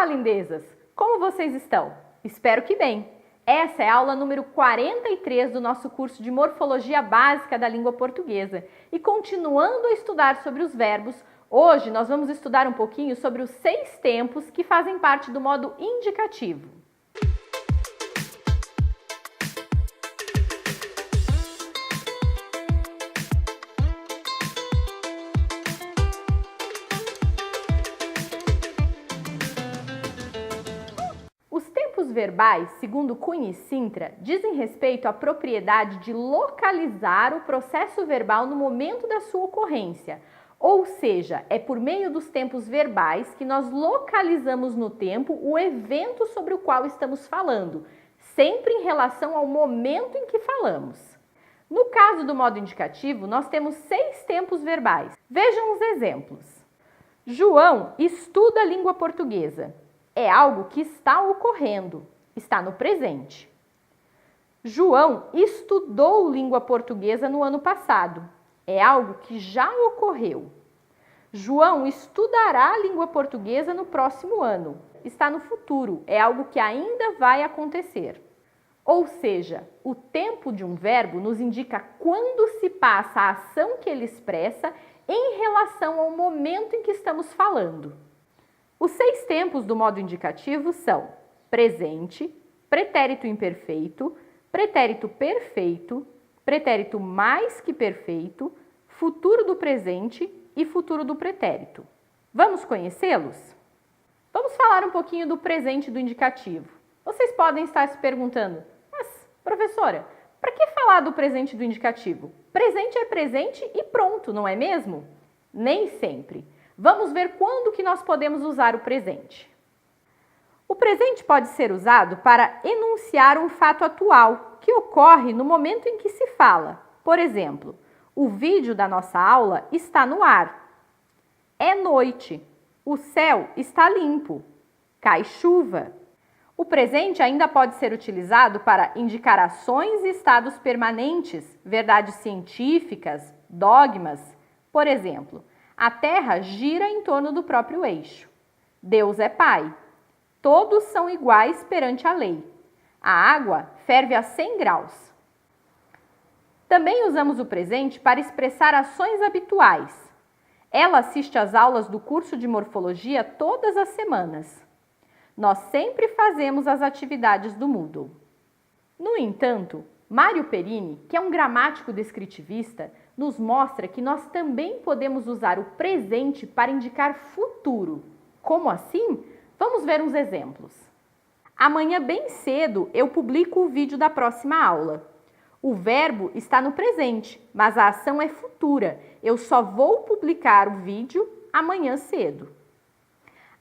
Olá, lindezas! Como vocês estão? Espero que bem! Essa é a aula número 43 do nosso curso de Morfologia Básica da Língua Portuguesa. E continuando a estudar sobre os verbos, hoje nós vamos estudar um pouquinho sobre os 6 tempos que fazem parte do modo indicativo. Os tempos verbais, segundo Cunha e Sintra, dizem respeito à propriedade de localizar o processo verbal no momento da sua ocorrência. Ou seja, é por meio dos tempos verbais que nós localizamos no tempo o evento sobre o qual estamos falando, sempre em relação ao momento em que falamos. No caso do modo indicativo, nós temos 6 tempos verbais. Vejam os exemplos. João estuda a língua portuguesa. É algo que está ocorrendo, está no presente. João estudou língua portuguesa no ano passado. É algo que já ocorreu. João estudará a língua portuguesa no próximo ano. Está no futuro, é algo que ainda vai acontecer. Ou seja, o tempo de um verbo nos indica quando se passa a ação que ele expressa em relação ao momento em que estamos falando. Os 6 tempos do modo indicativo são presente, pretérito imperfeito, pretérito perfeito, pretérito mais que perfeito, futuro do presente e futuro do pretérito. Vamos conhecê-los? Vamos falar um pouquinho do presente do indicativo. Vocês podem estar se perguntando, mas, professora, para que falar do presente do indicativo? Presente é presente e pronto, não é mesmo? Nem sempre. Vamos ver quando que nós podemos usar o presente. O presente pode ser usado para enunciar um fato atual que ocorre no momento em que se fala. Por exemplo, o vídeo da nossa aula está no ar. É noite. O céu está limpo. Cai chuva. O presente ainda pode ser utilizado para indicar ações e estados permanentes, verdades científicas, dogmas. Por exemplo, a Terra gira em torno do próprio eixo. Deus é Pai. Todos são iguais perante a lei. A água ferve a 100 graus. Também usamos o presente para expressar ações habituais. Ela assiste às aulas do curso de Morfologia todas as semanas. Nós sempre fazemos as atividades do Moodle. No entanto, Mário Perini, que é um gramático descritivista, nos mostra que nós também podemos usar o presente para indicar futuro. Como assim? Vamos ver uns exemplos. Amanhã bem cedo eu publico o vídeo da próxima aula. O verbo está no presente, mas a ação é futura. Eu só vou publicar o vídeo amanhã cedo.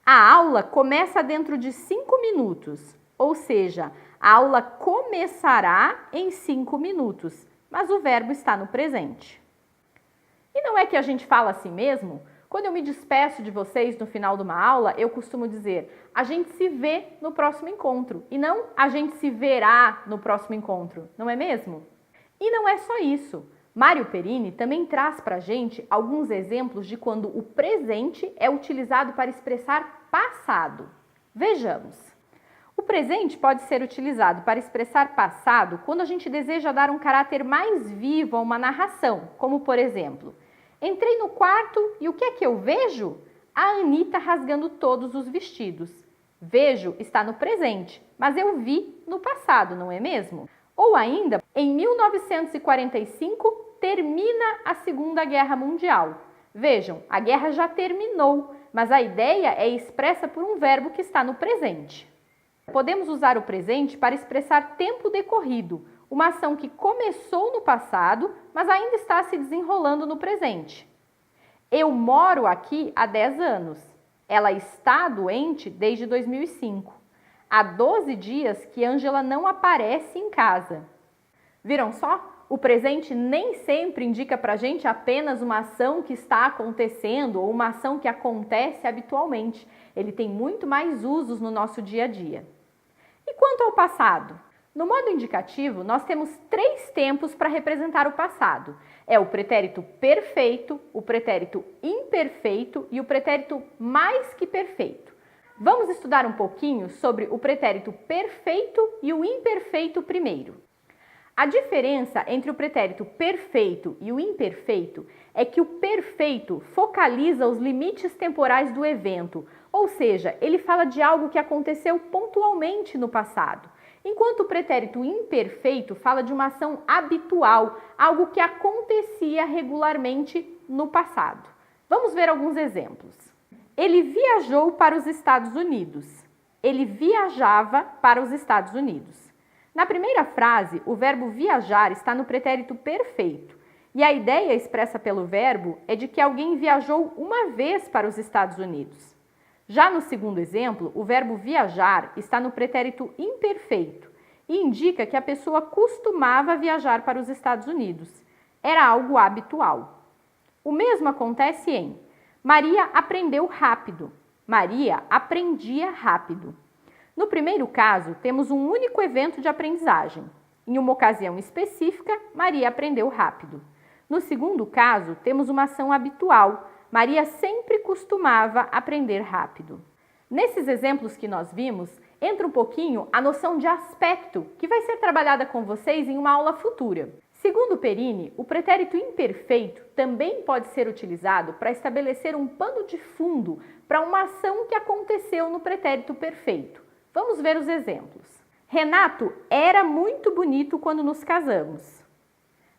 A aula começa dentro de 5 minutos, ou seja, a aula começará em 5 minutos, mas o verbo está no presente. E não é que a gente fala assim mesmo? Quando eu me despeço de vocês no final de uma aula, eu costumo dizer, a gente se vê no próximo encontro, e não a gente se verá no próximo encontro, não é mesmo? E não é só isso. Mário Perini também traz para a gente alguns exemplos de quando o presente é utilizado para expressar passado. Vejamos. O presente pode ser utilizado para expressar passado quando a gente deseja dar um caráter mais vivo a uma narração, como por exemplo, entrei no quarto e o que é que eu vejo? A Anita rasgando todos os vestidos. Vejo está no presente, mas eu vi no passado, não é mesmo? Ou ainda, em 1945, termina a Segunda Guerra Mundial. Vejam, a guerra já terminou, mas a ideia é expressa por um verbo que está no presente. Podemos usar o presente para expressar tempo decorrido, uma ação que começou no passado, mas ainda está se desenrolando no presente. Eu moro aqui há 10 anos. Ela está doente desde 2005. Há 12 dias que Ângela não aparece em casa. Viram só? O presente nem sempre indica para a gente apenas uma ação que está acontecendo ou uma ação que acontece habitualmente. Ele tem muito mais usos no nosso dia a dia. E quanto ao passado? No modo indicativo, nós temos 3 tempos para representar o passado. É o pretérito perfeito, o pretérito imperfeito e o pretérito mais que perfeito. Vamos estudar um pouquinho sobre o pretérito perfeito e o imperfeito primeiro. A diferença entre o pretérito perfeito e o imperfeito é que o perfeito focaliza os limites temporais do evento, ou seja, ele fala de algo que aconteceu pontualmente no passado, enquanto o pretérito imperfeito fala de uma ação habitual, algo que acontecia regularmente no passado. Vamos ver alguns exemplos. Ele viajou para os Estados Unidos. Ele viajava para os Estados Unidos. Na primeira frase, o verbo viajar está no pretérito perfeito. E a ideia expressa pelo verbo é de que alguém viajou uma vez para os Estados Unidos. Já no segundo exemplo, o verbo viajar está no pretérito imperfeito e indica que a pessoa costumava viajar para os Estados Unidos. Era algo habitual. O mesmo acontece em Maria aprendeu rápido. Maria aprendia rápido. No primeiro caso, temos um único evento de aprendizagem. Em uma ocasião específica, Maria aprendeu rápido. No segundo caso, temos uma ação habitual. Maria sempre costumava aprender rápido. Nesses exemplos que nós vimos, entra um pouquinho a noção de aspecto, que vai ser trabalhada com vocês em uma aula futura. Segundo Perini, o pretérito imperfeito também pode ser utilizado para estabelecer um pano de fundo para uma ação que aconteceu no pretérito perfeito. Vamos ver os exemplos. Renato era muito bonito quando nos casamos.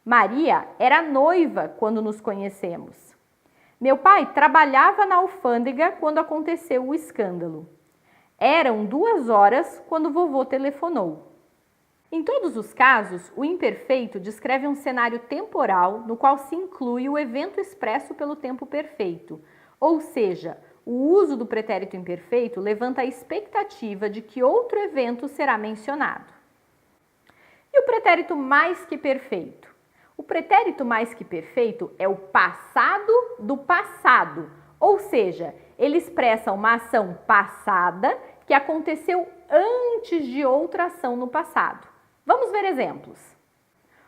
Maria era noiva quando nos conhecemos. Meu pai trabalhava na alfândega quando aconteceu o escândalo. Eram 2 horas quando vovô telefonou. Em todos os casos, o imperfeito descreve um cenário temporal no qual se inclui o evento expresso pelo tempo perfeito, ou seja, o uso do pretérito imperfeito levanta a expectativa de que outro evento será mencionado. E o pretérito mais que perfeito? O pretérito mais que perfeito é o passado do passado, ou seja, ele expressa uma ação passada que aconteceu antes de outra ação no passado. Vamos ver exemplos.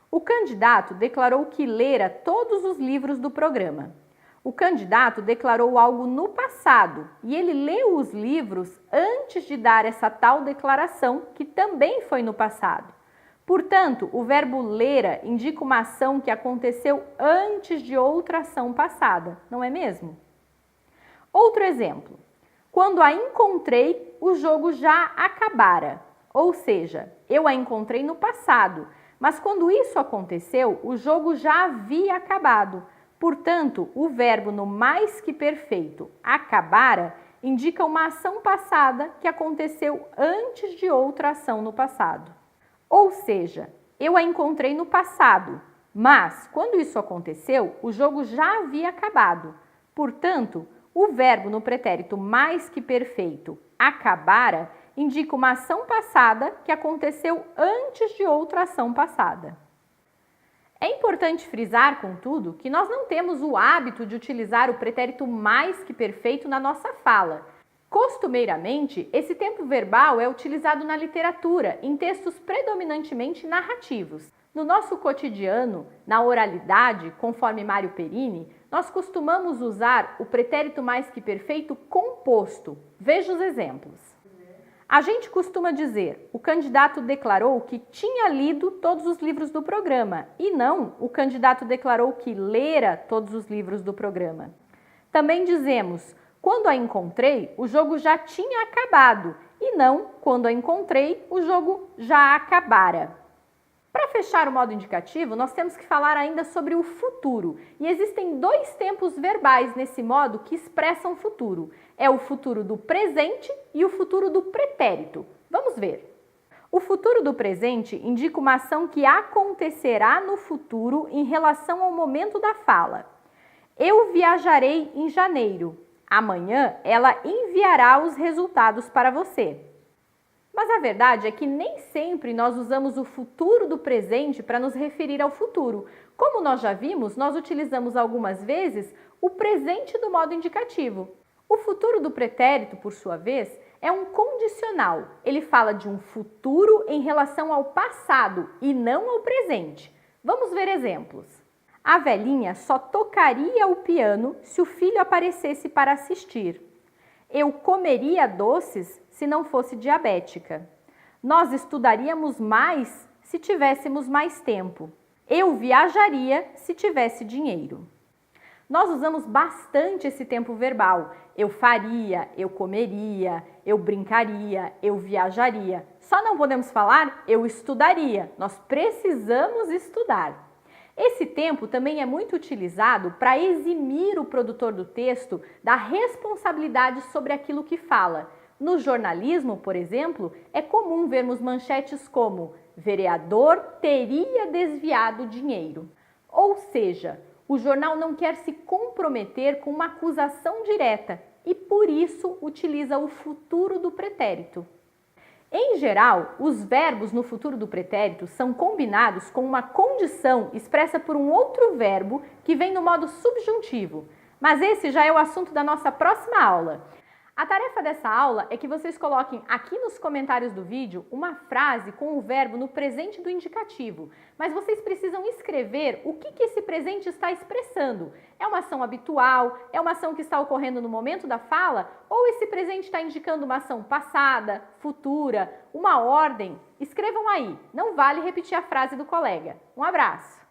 O candidato declarou que lera todos os livros do programa. O candidato declarou algo no passado e ele leu os livros antes de dar essa tal declaração, que também foi no passado. Portanto, o verbo lera indica uma ação que aconteceu antes de outra ação passada, não é mesmo? Outro exemplo. Quando a encontrei, o jogo já acabara. Ou seja, eu a encontrei no passado, mas quando isso aconteceu, o jogo já havia acabado. Portanto, o verbo no mais que perfeito, acabara, indica uma ação passada que aconteceu antes de outra ação no passado. Ou seja, eu a encontrei no passado, mas quando isso aconteceu, o jogo já havia acabado. Portanto, o verbo no pretérito mais que perfeito, acabara, indica uma ação passada que aconteceu antes de outra ação passada. É importante frisar, contudo, que nós não temos o hábito de utilizar o pretérito mais que perfeito na nossa fala. Costumeiramente, esse tempo verbal é utilizado na literatura, em textos predominantemente narrativos. No nosso cotidiano, na oralidade, conforme Mário Perini, nós costumamos usar o pretérito mais que perfeito composto. Veja os exemplos. A gente costuma dizer, o candidato declarou que tinha lido todos os livros do programa e não o candidato declarou que lera todos os livros do programa. Também dizemos, quando a encontrei, o jogo já tinha acabado e não, quando a encontrei, o jogo já acabara. Para fechar o modo indicativo, nós temos que falar ainda sobre o futuro. E existem 2 tempos verbais nesse modo que expressam o futuro. É o futuro do presente e o futuro do pretérito. Vamos ver. O futuro do presente indica uma ação que acontecerá no futuro em relação ao momento da fala. Eu viajarei em janeiro. Amanhã ela enviará os resultados para você. Mas a verdade é que nem sempre nós usamos o futuro do presente para nos referir ao futuro. Como nós já vimos, nós utilizamos algumas vezes o presente do modo indicativo. O futuro do pretérito, por sua vez, é um condicional. Ele fala de um futuro em relação ao passado e não ao presente. Vamos ver exemplos. A velhinha só tocaria o piano se o filho aparecesse para assistir. Eu comeria doces se não fosse diabética. Nós estudaríamos mais se tivéssemos mais tempo. Eu viajaria se tivesse dinheiro. Nós usamos bastante esse tempo verbal. Eu faria, eu comeria, eu brincaria, eu viajaria. Só não podemos falar eu estudaria. Nós precisamos estudar. Esse tempo também é muito utilizado para eximir o produtor do texto da responsabilidade sobre aquilo que fala. No jornalismo, por exemplo, é comum vermos manchetes como vereador teria desviado dinheiro. Ou seja, o jornal não quer se comprometer com uma acusação direta e, por isso, utiliza o futuro do pretérito. Em geral, os verbos no futuro do pretérito são combinados com uma condição expressa por um outro verbo que vem no modo subjuntivo. Mas esse já é o assunto da nossa próxima aula. A tarefa dessa aula é que vocês coloquem aqui nos comentários do vídeo uma frase com o verbo no presente do indicativo, mas vocês precisam escrever o que esse presente está expressando. É uma ação habitual? É uma ação que está ocorrendo no momento da fala? Ou esse presente está indicando uma ação passada, futura, uma ordem? Escrevam aí, não vale repetir a frase do colega. Um abraço!